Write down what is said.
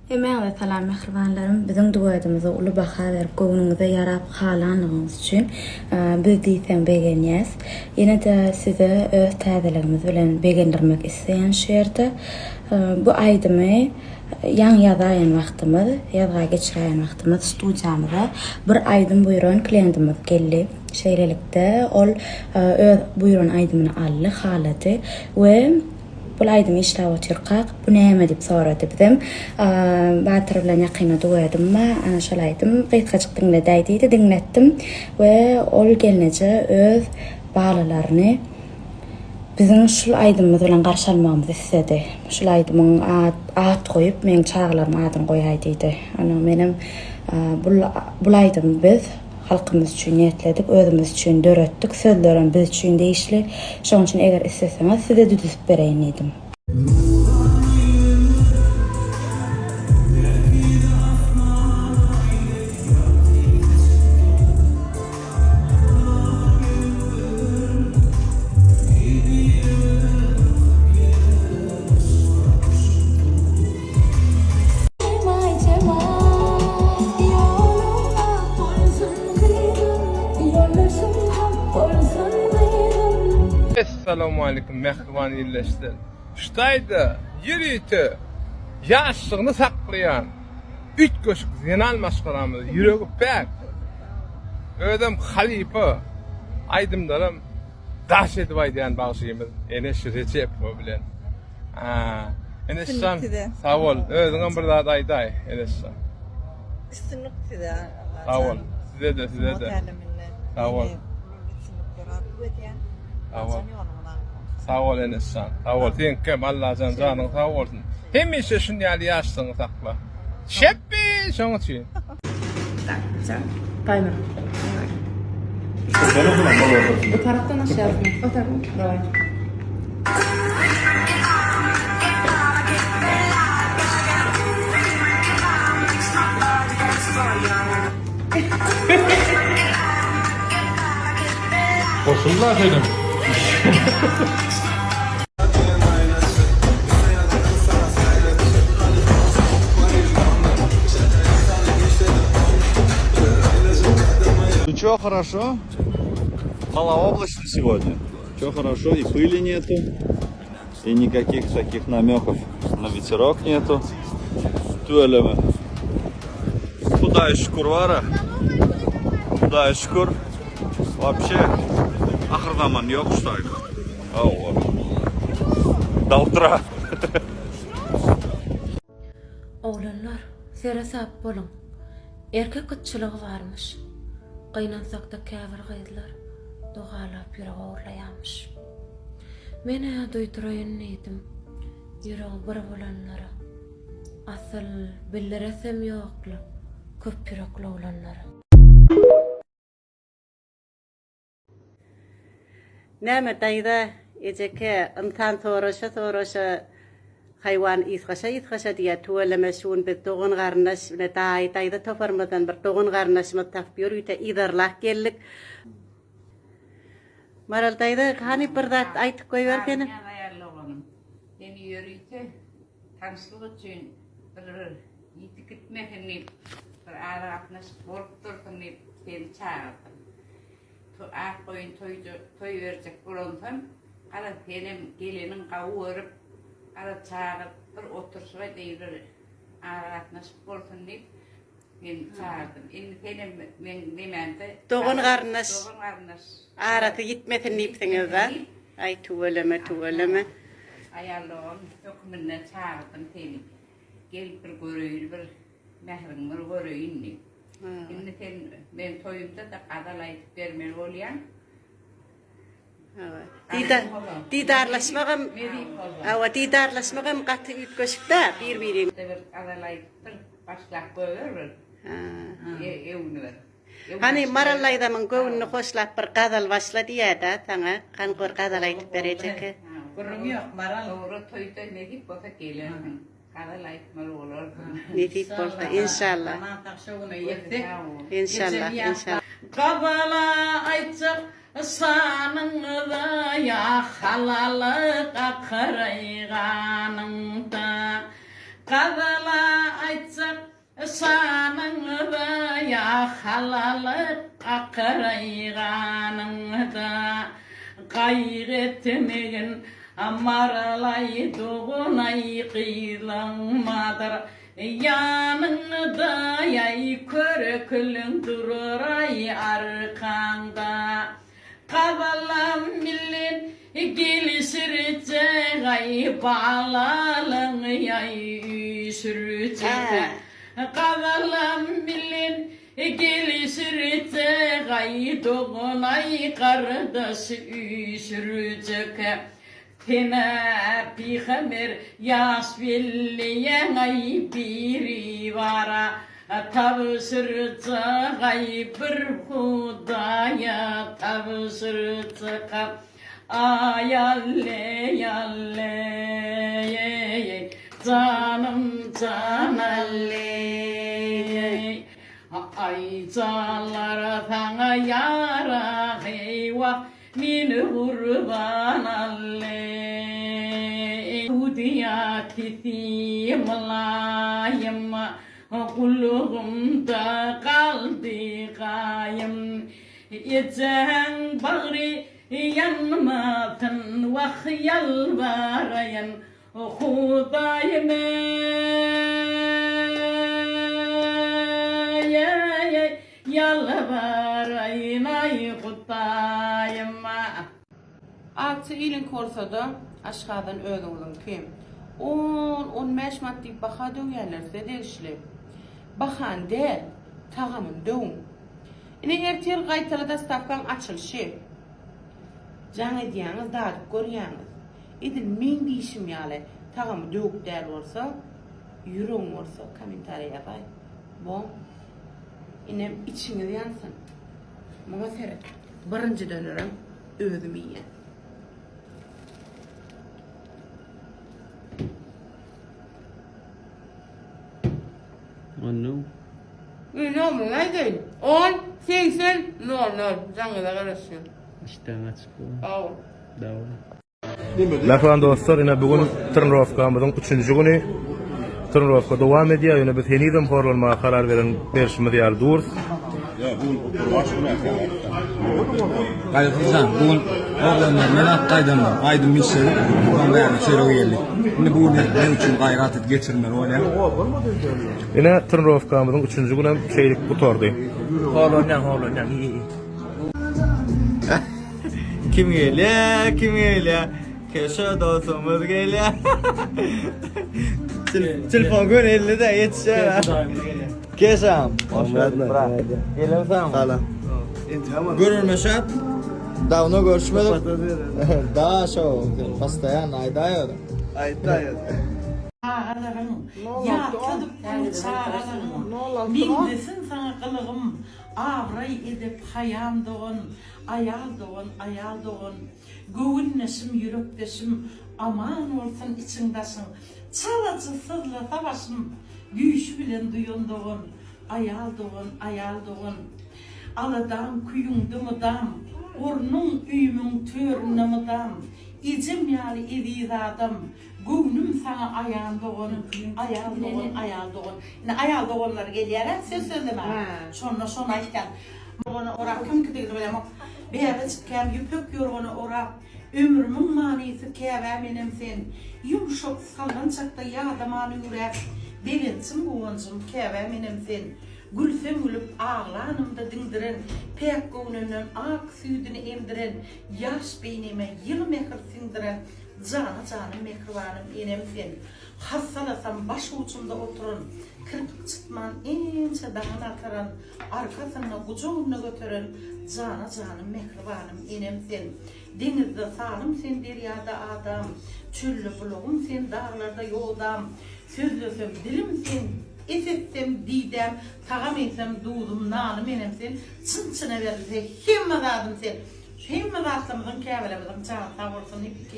Hemen salam mehribanlarım. Bizim duadymyzy uly baha berip göwnüňize ýarap halanlygyňyz üçin biz diýsem begenýäs. Ýene-de size öz täzeligimiz bilen begendirmek isleýän şerde bu aýdymy ýaňy ýazaýan wagtymyz, ýazga geçirýän wagtymyz studiýamyza bir aýdym buýran klientimiz geldi. Şeýlelikde ol öz buýran aýdymyny aldy, halaty we bulaydım işläp oturqaq. Bu näme diýip sorady bizem. Batyr bilen ýakyna duýadym ma, ana şolaýdym. Gyýtgaçyk diňle diýdi, diňletdim we ol gelneje öz balalaryny bizim şul aýdymyz bilen garşy almagymyzy istedi. Şul aýdymyň at goýup, meň çaglarym adyny goýaý diýdi. Ana menim bulaydım biz halkımız üçün niyetledik, özümüz üçün döretdik, sözlerim biz üçün değişli. Şoň üçin eger isteseňiz size düzüp bereýin edim. Assalamu alaikum mehriban illeşler. Şutaydı, yürüytü, yaşlığını saklayan, üç köşk zinal maşkaramız, yürüyü pek. Ödüm halife, aydımlarım, daş edip aydayan bağışıyımız, Enes Recep o bilen. Enes'can, sağ ol, özün bir daha dayday, Enes'can. Üstünlük size. Sağ ol, size de. Sağ ol. Sağ ol. Sağ ol Enes'can. Sağ ol. Tenkem Allah canın sağ olsun. Hemişe şunu ýaly ýaşsyňy sakla. Şeppi şoň üçin. Timer. Bu taraftan aşağı mı? O taraftan. Davay. Koşullar dedim. Все хорошо. Малооблачно сегодня. Все хорошо. И пыли нету. И никаких таких намеков на ветерок нету. Тüeleme. Худая шкур вара. Худая шкур. Вообще ахырдаман yok штайdı. До утра. Oğlanlar, sere sap bolun. Erkek kıtçılığı varmış. Qaynansakda käbir gyzlar, dogalap ýüreg ogurlaýarmyş. Mene duýduraýan edim, ýüregi bir bolanlara. Asyl billeresem ýokly, köp ýürekli olanlara. Näme taýda ejeke imkan soraşa haywan isgaşa diýe tuwelemeşun bir toğun garnaş ne taýda toparmadan bir toğun garnaşmy tap ýürüýte idarlak geldik. Maral taýda hani bir zat aýtyp goýberkeni. Beni yürüyte tanışlık için bir yitik gitmekini bir ara atnaşıp bolup durdum beni çağırdım. Koyun toy verecek bulundum. Ara benim gelinin kavu örüp ara çağırıp bir otursuva deyir ara atnaşıp bolsun deyip beni çağırdım. Benim demende Toğun garnaş. Aratı gitmesin nipsiňiz da. Ay tuweleme. Ayarlığım hükümüne çağırdım seni. Gel bir görüyür, bir mehrin bir görüyün deyip. Şimdi sen ben toyumda da kadalayıp vermeli olayan. Didarlaşmagam gatı ütköşükde bir-birin. Kadalayıp bir başlak koyuyor. Evini ver. Hani marallaydaman göwnüni hoşlap bir kadal başla diýär-de saňa kan gör kadalayıp berejek. Gurrum yok maral. Doğru toyda ne dip bolsa gelen. Kadalayıp mal olur. Ne diýip bolsa inşallah. İnşallah. Kadala aytsak sanıngda ya halalı kakırayganыңda. Kadala aytsak sanıngda ya halalık akırayganıngda gayretmegin amaralay doğunay kıylanmadır yanıngda yay körükülün dururay arkanda kadalam millin gelişirce gay bağlalın yay sürüce kadalam millin gelişirce gay doğunay kardeş sürüce Tena peygamber yasvilliyen ay biri vara tavsırca gay bir hudaya tavsırca ayalle yalle canım canalle ay canlara sana yara eyvah min kurban alle Udiyati malayım kulluğumda kaldı kayım Yeten bağrı yanmadın vah yalvarayan Hudayım yalvarayın ay Hudayım Atı ilin korsada aşağıdan ödüğün kim? 10-15 maddi baha dögerlerse derişli. Bahan de tağamın döğün. Yine ertel gaytalı da stafkan açılışı. Can ediyeniz dağıdık görüyeniz. İdin min dişim yale tağamı döğük der olsa, yürüğün olsa komentara yapay. Bon. Yine içiniz yansın. Bana seyret. Birinci dönürüm ödüm iyi. Anno. Ne mu neydi? 10, 80, 00. Canlıda karışın. İşte açık bu. Al. Devam. Lafan dostlar, yine bugün turnrovkamızın 3. günü. Turnrovka devam ediyor. Yine biz yeniden horlanmaya karar veren berişimiz yer duruz. Kayıtlıcan, bugün oğlanlar merak kaydım var. Aydın misleri, ben gayet şöyle geldik. Şimdi bu ne için gayret geçirmen öyle. Yine turnrovkamızın 3. günü şeylik bu tordu. Horlanyan, iyi. Kim geliyor? Kim geliyor? Keşke dostumuz geliyor. Telefon gün elinde yetişer. Keşam. Gelin sana. Görülmeşat. Daha onu görüşmedik. Daha şu pastayan aydayor. Aydayor. Ya çocukları çağıralım. Bildesin sana kılığım. Avray edip hayam doğun. Ayal doğun. Göğünneşim, yürekteşim. Aman olsun içindesin. Çalacı sızlı savaşım. Güç bilen duyun doğun. Ayal doğun. Aladam kuyundumudam. Ornun üymün törünümudam. İcim yali ididadım. Göğnüm sana ayağın doğun. Ayal doğun. Yine ayal doğunlar geliyor. Söz söyleme. Sonra iken. Onu orak kim gidiyor böyle ama beyaz çıkan yüpük yorğunu orak ömrümün manisi keve benim sen yumuşak sallanacakta yağdamanı yürek bilinçim boğancım keve benim sen gülfem gülüp ağlanımda dindirin pek göğnünün ak süydünü emdirin yaş beynime yıl mehir sindirin canı mehrivanım enem sen hastalasam baş ucumda oturun kırpık çıkman ince dağın ataran arkasına kucağına götürün canım mehribanım enem sen denizde salım sen deryada adam çöllü buluğum sen dağlarda yoldam sözlüsüm dilim sen esetsem didem tağam etsem doğdum nalım enem sen çınçına verirse himmet adım sen himmet atlamızın kevelemizin çağın tavırsın hep ki